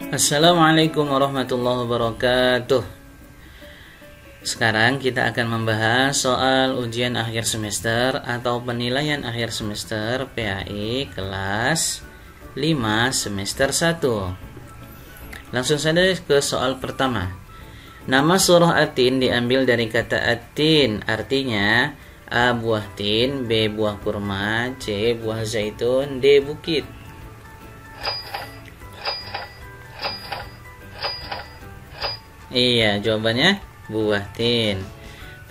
Assalamualaikum warahmatullahi wabarakatuh. Sekarang kita akan membahas soal ujian akhir semester atau penilaian akhir semester PAI kelas 5 semester 1. Langsung saja ke soal pertama. Nama surah At-Tin diambil dari kata At-Tin, artinya A buah tin, B buah kurma, C buah zaitun, D bukit. Iya, jawabannya buah tin.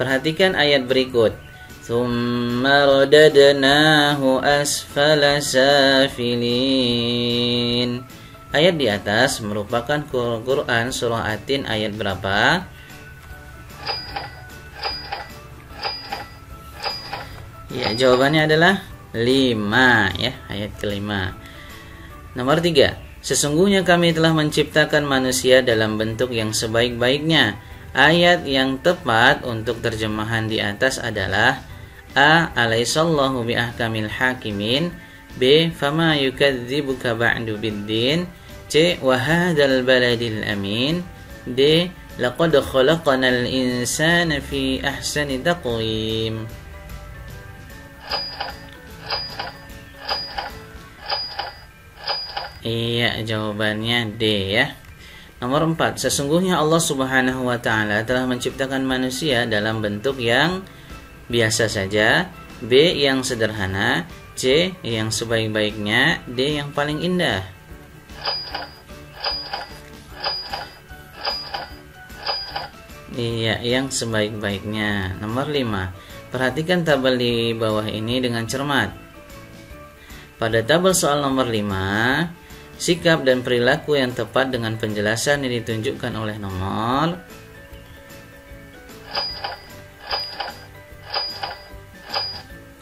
Perhatikan ayat berikut. Tsumma radadnahu asfala safilin. Ayat di atas merupakan Quran surah At-Tin ayat berapa? Ya, jawabannya adalah 5 ya, ayat kelima. Nomor 3. Sesungguhnya kami telah menciptakan manusia dalam bentuk yang sebaik-baiknya. Ayat yang tepat untuk terjemahan di atas adalah A. Alaihissallahu biahkamil hakimin, B. Fama yukadzibuka ba'du biddin, C. Wahadal baladil amin, D. Laqad khalaqanal insana fi ahsani taqwim. Iya, jawabannya D ya. Nomor 4. Sesungguhnya Allah Subhanahu wa taala telah menciptakan manusia dalam bentuk yang biasa saja, B yang sederhana, C yang sebaik-baiknya, D yang paling indah. Iya, yang sebaik-baiknya. Nomor 5. Perhatikan tabel di bawah ini dengan cermat. Pada tabel soal nomor 5, sikap dan perilaku yang tepat dengan penjelasan yang ditunjukkan oleh nomor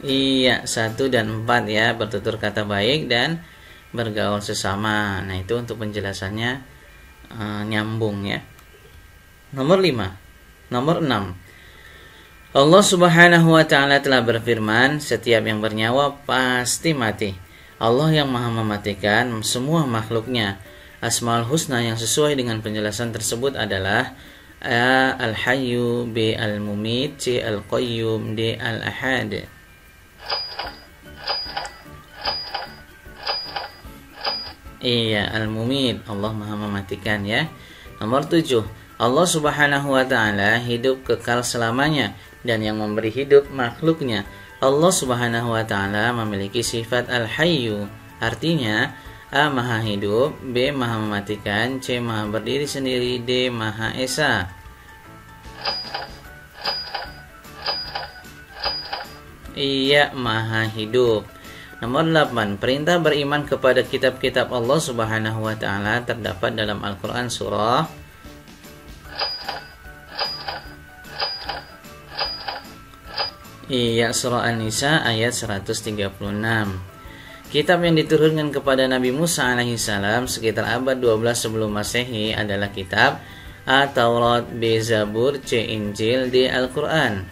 Iya, 1 dan 4 ya, bertutur kata baik dan bergaul sesama. Nah, itu untuk penjelasannya nyambung ya. Nomor 5. Nomor 6. Allah Subhanahu wa taala telah berfirman, setiap yang bernyawa pasti mati. Allah yang maha mematikan semua makhluknya. Asmaul husna yang sesuai dengan penjelasan tersebut adalah A. Al-Hayyu, B. Al-Mumit, C. Al-Qayyum, D. Al-Ahad. Iya, Al-Mumit, Allah maha mematikan ya. Nomor 7. Allah Subhanahu wa taala hidup kekal selamanya dan yang memberi hidup makhluknya. Allah Subhanahu wa taala memiliki sifat Al-Hayyu, artinya A maha hidup, B maha mematikan, C maha berdiri sendiri, D maha esa. Iya, maha hidup. Nomor 8. Perintah beriman kepada kitab-kitab Allah Subhanahu wa taala terdapat dalam Al-Qur'an surah Iya, surah An-Nisa ayat 136. Kitab yang diturunkan kepada Nabi Musa alaihissalam sekitar abad 12 sebelum Masehi adalah kitab A. Taurat, B. Zabur, C. Injil, D. Al-Quran.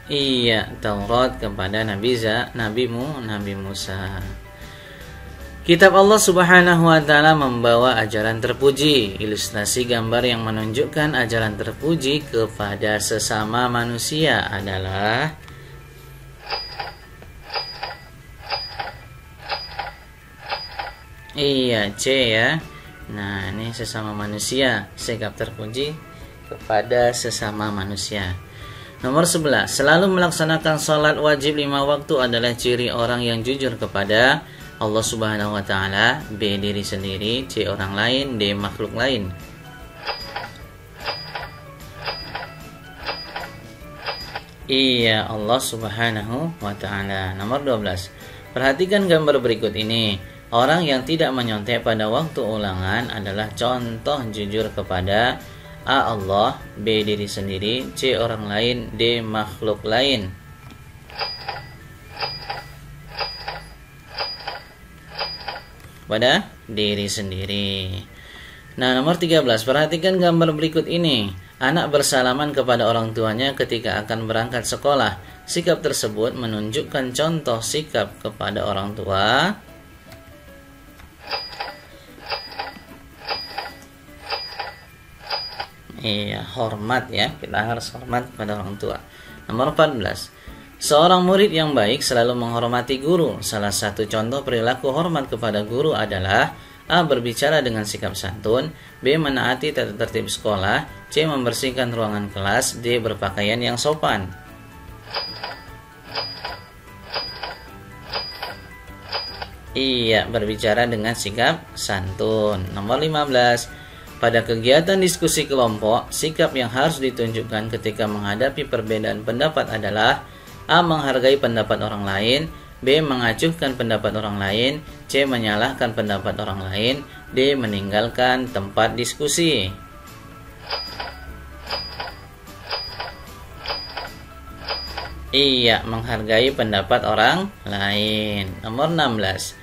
Iya, Taurat kepada Nabi Musa. Kitab Allah Subhanahu wa taala membawa ajaran terpuji, ilustrasi gambar yang menunjukkan ajaran terpuji kepada sesama manusia adalah Iya, C ya. Nah, ini sesama manusia, sikap terpuji kepada sesama manusia. Nomor 11. Selalu melaksanakan salat wajib 5 waktu adalah ciri orang yang jujur kepada Allah Subhanahu wa taala, B diri sendiri, C orang lain, D makhluk lain. Iya, Allah Subhanahu wa taala. Nomor 12. Perhatikan gambar berikut ini. Orang yang tidak menyontek pada waktu ulangan adalah contoh jujur kepada A Allah, B diri sendiri, C orang lain, D makhluk lain. Pada diri sendiri. Nah, nomor 13. Perhatikan gambar berikut ini. Anak bersalaman kepada orang tuanya ketika akan berangkat sekolah. Sikap tersebut menunjukkan contoh sikap kepada orang tua hormat ya, kita harus hormat kepada orang tua. Nomor 14. Seorang murid yang baik selalu menghormati guru. Salah satu contoh perilaku hormat kepada guru adalah A. Berbicara dengan sikap santun, B. Menaati tata tertib sekolah, C. Membersihkan ruangan kelas, D. Berpakaian yang sopan. Iya, berbicara dengan sikap santun. Nomor 15. Pada kegiatan diskusi kelompok, sikap yang harus ditunjukkan ketika menghadapi perbedaan pendapat adalah A. Menghargai pendapat orang lain, B. Mengacuhkan pendapat orang lain, C. Menyalahkan pendapat orang lain, D. Meninggalkan tempat diskusi. Iya, menghargai pendapat orang lain. Nomor 16.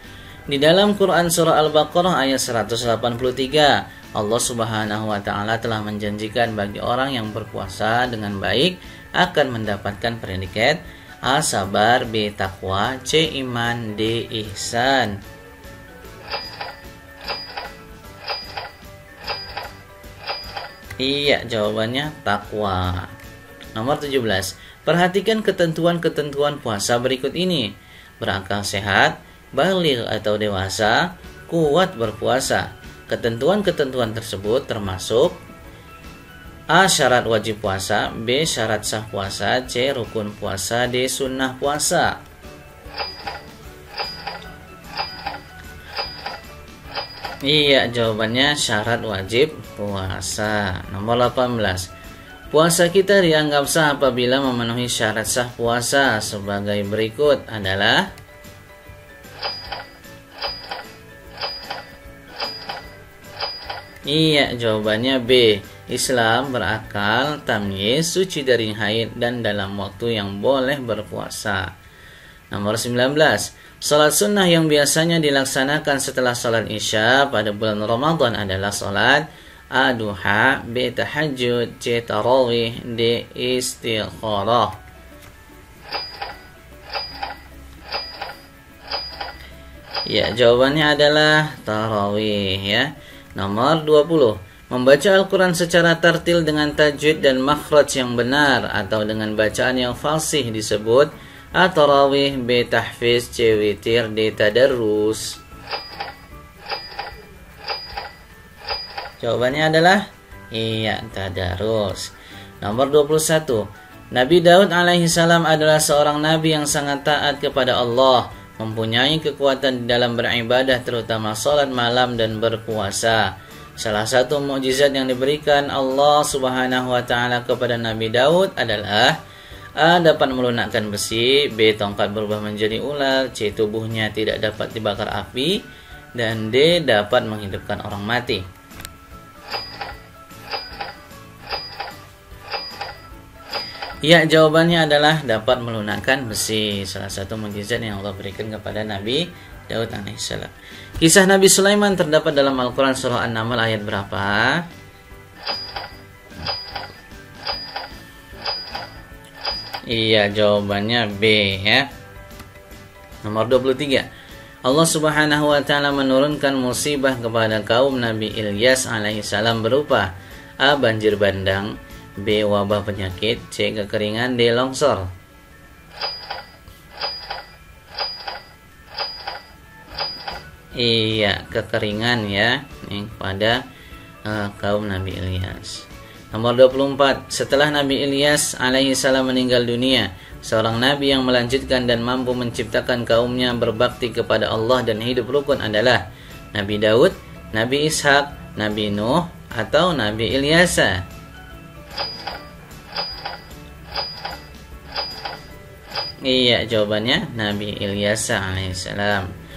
Di dalam Quran surah Al-Baqarah ayat 183, Allah Subhanahu wa taala telah menjanjikan bagi orang yang berpuasa dengan baik akan mendapatkan predikat A. Sabar, B. Takwa, C. Iman, D. Ihsan. Iya, jawabannya takwa. Nomor 17. Perhatikan ketentuan-ketentuan puasa berikut ini. Berakal sehat, baligh atau dewasa, kuat berpuasa. Ketentuan-ketentuan tersebut termasuk A. Syarat wajib puasa, B. Syarat sah puasa, C. Rukun puasa, D. Sunnah puasa. Iya, jawabannya syarat wajib puasa. Nomor 18. Puasa kita dianggap sah apabila memenuhi syarat sah puasa sebagai berikut adalah Iya, jawabannya B. Islam berakal, tamyiz, suci dari haid, dan dalam waktu yang boleh berpuasa. Nomor 19. Salat sunnah yang biasanya dilaksanakan setelah salat isya pada bulan Ramadan adalah salat A. Duha, B. Tahajud, C. Tarawih, D. Istikharah. Ya, jawabannya adalah tarawih ya. Nomor 20. Membaca Al-Quran secara tartil dengan tajwid dan makhraj yang benar atau dengan bacaan yang fasih disebut A. Tarawih, B. Tahfiz, C. Witir, D. Tadarrus. Jawabannya adalah iya, tadarus. Nomor 21. Nabi Daud alaihi salam adalah seorang nabi yang sangat taat kepada Allah, mempunyai kekuatan di dalam beribadah terutama salat malam dan berpuasa. Salah satu mukjizat yang diberikan Allah Subhanahu wa taala kepada Nabi Daud adalah A. Dapat melunakkan besi, B. Tongkat berubah menjadi ular, C. Tubuhnya tidak dapat dibakar api, dan D. Dapat menghidupkan orang mati. Ya, jawabannya adalah dapat melunakkan besi. Salah satu mukjizat yang Allah berikan kepada Nabi Daud alaihissalam. Kisah Nabi Sulaiman terdapat dalam Al-Quran surah An-Naml ayat berapa? Iya, jawabannya B ya. Nomor 23. Allah Subhanahu wa taala menurunkan musibah kepada kaum Nabi Ilyas alaihissalam berupa A. Banjir bandang, B. Wabah penyakit, C. Kekeringan, D. Longsor. Iya, kekeringan ya. Ini pada kaum Nabi Ilyas. Nomor 24. Setelah Nabi Ilyas alaihissalam meninggal dunia, seorang nabi yang melanjutkan dan mampu menciptakan kaumnya berbakti kepada Allah dan hidup rukun adalah Nabi Daud, Nabi Ishak, Nabi Nuh, atau Nabi Ilyasa. Iya, jawabannya Nabi Ilyasa alaihissalam.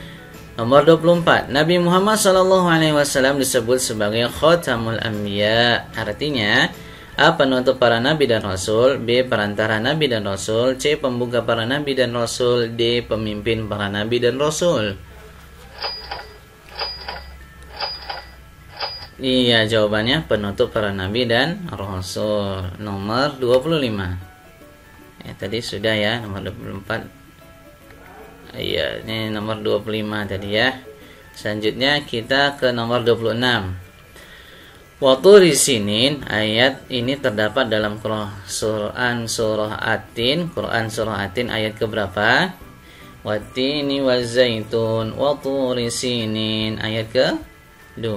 Nomor 24. Nabi Muhammad SAW disebut sebagai Khatamul Anbiya. Artinya A. Penutup para nabi dan rasul, B. Perantara nabi dan rasul, C. Pembuka para nabi dan rasul, D. Pemimpin para nabi dan rasul. Iya, jawabannya penutup para nabi dan rasul. Nomor 25. Ya, tadi sudah ya, nomor 24. Iya, ini nomor 25 tadi ya. Selanjutnya kita ke nomor 26. Waturi sinin, ayat ini terdapat dalam Quran surah Atin ayat keberapa? Watini wazaitun waturi sinin ayat ke-2.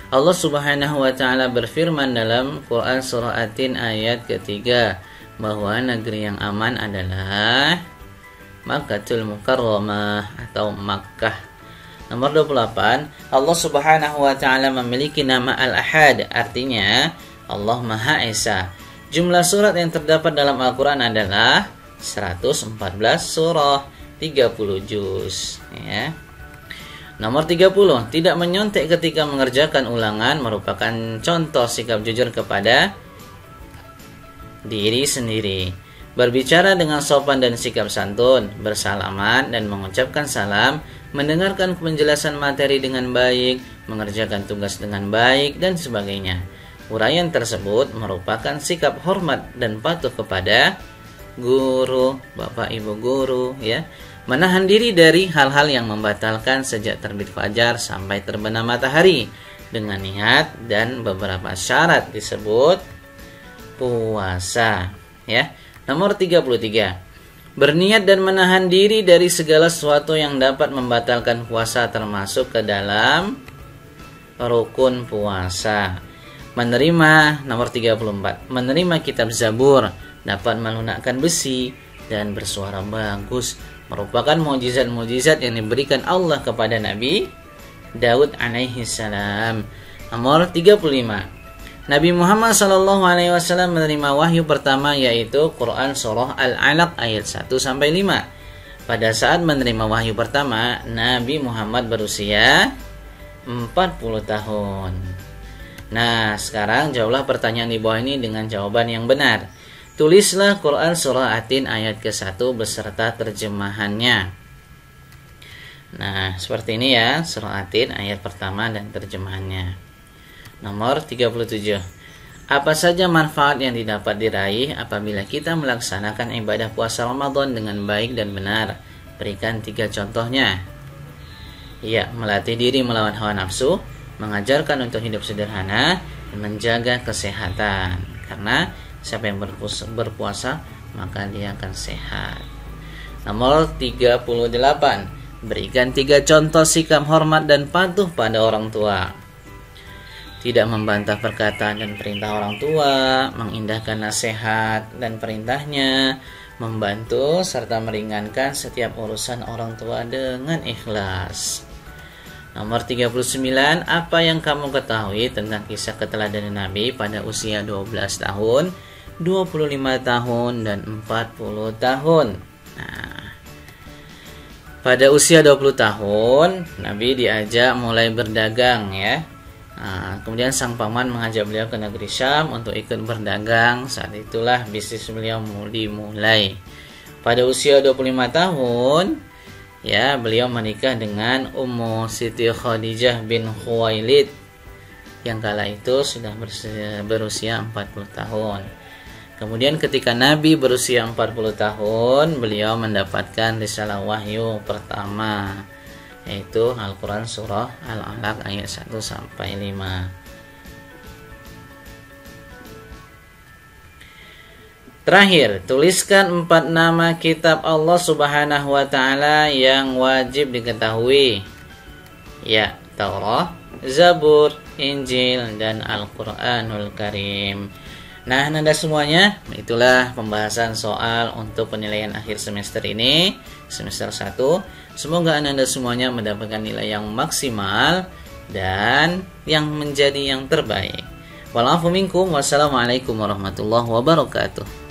Allah Subhanahu wa taala berfirman dalam Quran surah Atin ayat ketiga bahwa negeri yang aman adalah Makkatul Mukarramah atau Makkah. Nomor 28, Allah Subhanahu wa taala memiliki nama Al-Ahad, artinya Allah Maha Esa. Jumlah surat yang terdapat dalam Al-Qur'an adalah 114 surah, 30 juz, ya. Nomor 30, tidak menyontek ketika mengerjakan ulangan merupakan contoh sikap jujur kepada diri sendiri. Berbicara dengan sopan dan sikap santun, bersalaman dan mengucapkan salam, mendengarkan penjelasan materi dengan baik, mengerjakan tugas dengan baik, dan sebagainya. Uraian tersebut merupakan sikap hormat dan patuh kepada guru, bapak ibu guru, ya. Menahan diri dari hal-hal yang membatalkan sejak terbit fajar sampai terbenam matahari dengan niat dan beberapa syarat disebut puasa, ya. Nomor 33. Berniat dan menahan diri dari segala sesuatu yang dapat membatalkan puasa termasuk ke dalam rukun puasa. Menerima, nomor 34. Menerima kitab Zabur, dapat melunakkan besi dan bersuara bagus, merupakan mukjizat-mukjizat yang diberikan Allah kepada Nabi Daud alaihi salam. Nomor 35. Nabi Muhammad SAW menerima wahyu pertama yaitu Quran surah Al-Alaq ayat 1-5. Pada saat menerima wahyu pertama, Nabi Muhammad berusia 40 tahun. Nah, sekarang jawablah pertanyaan di bawah ini dengan jawaban yang benar. Tulislah Quran surah Atin ayat ke-1 beserta terjemahannya. Nah, seperti ini ya, surah Atin ayat pertama dan terjemahannya. Nomor 37. Apa saja manfaat yang didapat diraih apabila kita melaksanakan ibadah puasa Ramadan dengan baik dan benar? Berikan 3 contohnya. Ya, melatih diri melawan hawa nafsu, mengajarkan untuk hidup sederhana, dan menjaga kesehatan. Karena siapa yang berpuasa, maka dia akan sehat. Nomor 38. Berikan 3 contoh sikap hormat dan patuh pada orang tua. Tidak membantah perkataan dan perintah orang tua, mengindahkan nasihat dan perintahnya, membantu serta meringankan setiap urusan orang tua dengan ikhlas. Nomor 39, apa yang kamu ketahui tentang kisah keteladanan Nabi pada usia 12 tahun, 25 tahun, dan 40 tahun? Nah, pada usia 20 tahun, Nabi diajak mulai berdagang, ya. Nah, kemudian sang paman mengajak beliau ke negeri Syam untuk ikut berdagang. Saat itulah bisnis beliau dimulai. Pada usia 25 tahun, ya, beliau menikah dengan Ummu Siti Khadijah bin Khuwailid yang kala itu sudah berusia 40 tahun. Kemudian ketika Nabi berusia 40 tahun, beliau mendapatkan risalah wahyu pertama, yaitu Al-Quran surah Al-Alaq ayat 1-5. Terakhir, tuliskan 4 nama kitab Allah Subhanahu wa taala yang wajib diketahui. Ya, Taurat, Zabur, Injil, dan Al-Quranul Karim. Nah, Anda semuanya, itulah pembahasan soal untuk penilaian akhir semester ini, semester 1. Semoga Anda semuanya mendapatkan nilai yang maksimal dan yang menjadi yang terbaik. Walafu minkum, wassalamualaikum warahmatullahi wabarakatuh.